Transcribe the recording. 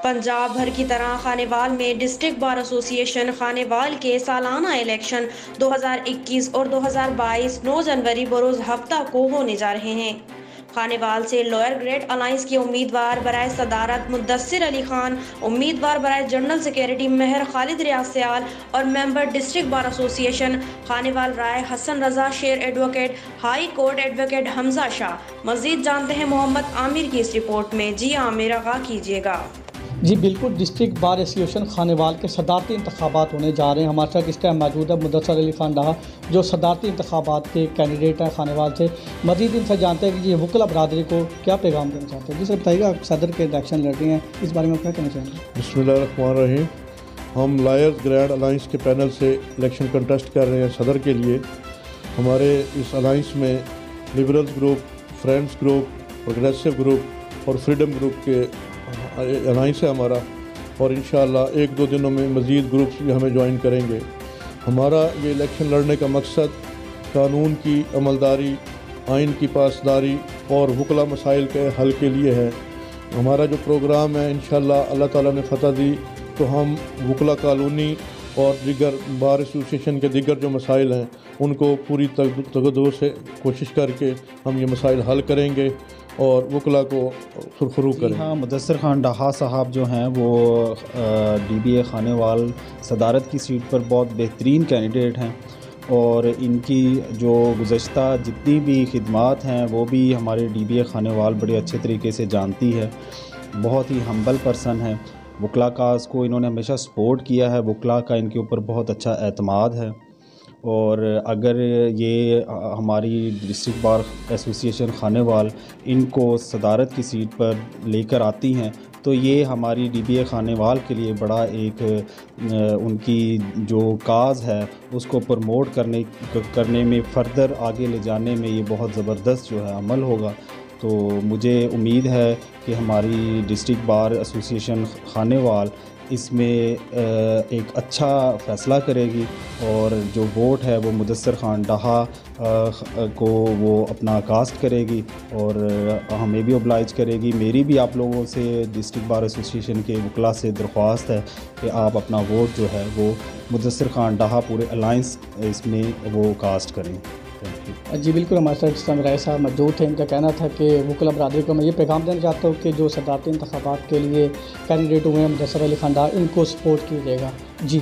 پنجاب بھر کی طرح خانیوال میں ڈسٹرکٹ بار ایسوسی ایشن خانیوال کے سالانہ الیکشن 2021 اور 2022 9 جنوری بروز ہفتہ کو ہونے جا رہے ہیں۔ خانیوال سے لوئر گریڈ الائنس کے امیدوار برائے صدارت مدثر علی خان، امیدوار برائے جنرل سیکریٹری مہر خالد ریاض سیال اور ممبر ڈسٹرکٹ بار ایسوسی ایشن خانیوال رائے حسن رضا شیر ایڈوکیٹ، ہائی کورٹ ایڈوکیٹ حمزہ شاہ۔ مزید جانتے ہیں محمد عامر کی اس رپورٹ میں۔ جی عامر، آغاز کیجیے گا۔ جی بالکل، ڈسٹرکٹ بار ایسوسی خانیوال کے صدارتی انتخابات ہونے جا رہے ہیں۔ ہمارے ساتھ اس ٹائم موجود ہے مدثر علی خان ڈاہا، جو صدارتی انتخابات کے کینڈیڈیٹ ہیں خانیوال سے۔ مزید ان سے جانتے ہیں کہ یہ وکلا برادری کو کیا پیغام دینا چاہتے ہیں۔ جی سر بتائیے گا، آپ صدر کے الیکشن لڑ رہے ہیں، اس بارے میں کیا کہنا چاہیں گے؟ بسم اللہ الرحمن الرحیم۔ ہم لائرز گرینڈ الائنس کے پینل سے الیکشن کنٹیسٹ کر رہے ہیں صدر کے لیے۔ ہمارے اس الائنس میں liberals group, friends group, progressive group اور فریڈم گروپ کے الائنس ہے ہمارا، اور انشاءاللہ ایک دو دنوں میں مزید گروپس بھی ہمیں جوائن کریں گے۔ ہمارا یہ الیکشن لڑنے کا مقصد قانون کی عملداری، آئین کی پاسداری اور وکلا مسائل کے حل کے لیے ہے۔ ہمارا جو پروگرام ہے انشاءاللہ اللہ تعالیٰ نے فتح دی تو ہم وکلا کالونی اور دیگر بار ایسوسیشن کے دیگر جو مسائل ہیں ان کو پوری تگدو سے کوشش کر کے ہم یہ مسائل حل کریں گے اور وکلا کو سرخرو کریں۔ ہاں، مدثر خان ڈاہا صاحب جو ہیں وہ ڈی بی اے خانیوال صدارت کی سیٹ پر بہت بہترین کینڈیڈیٹ ہیں، اور ان کی جو گزشتہ جتنی بھی خدمات ہیں وہ بھی ہمارے ڈی بی اے خانیوال بڑے اچھے طریقے سے جانتی ہے۔ بہت ہی ہمبل پرسن ہے، وکلا کاز کو انہوں نے ہمیشہ سپورٹ کیا ہے، وکلا کا ان کے اوپر بہت اچھا اعتماد ہے، اور اگر یہ ہماری ڈسٹرکٹ بار ایسوسی ایشن خانیوال ان کو صدارت کی سیٹ پر لے کر آتی ہیں تو یہ ہماری ڈی بی اے خانیوال کے لیے بڑا ایک ان کی جو کاز ہے اس کو پروموٹ کرنے میں، فردر آگے لے جانے میں یہ بہت زبردست جو ہے عمل ہوگا۔ تو مجھے امید ہے کہ ہماری ڈسٹرکٹ بار ایسوسی ایشن خانیوال اس میں ایک اچھا فیصلہ کرے گی، اور جو ووٹ ہے وہ مدثر خان ڈاہا کو وہ اپنا کاسٹ کرے گی، اور ہمیں بھی اوبلائج کرے گی۔ میری بھی آپ لوگوں سے ڈسٹرکٹ بار ایسوسی ایشن کے وکلا سے درخواست ہے کہ آپ اپنا ووٹ جو ہے وہ مدثر خان ڈاہا پورے الائنس اس میں وہ کاسٹ کریں۔ جی بالکل، ہمارے ساتھ جس طرح رائے صاحب موجود تھے، ان کا کہنا تھا کہ وکلا برادری کو میں یہ پیغام دینا چاہتا ہوں کہ جو صدارتی انتخابات کے لیے کینڈیڈیٹ ہوئے ہیں مدثر علی خان ڈاہا، ان کو سپورٹ کیجیے گا۔ جی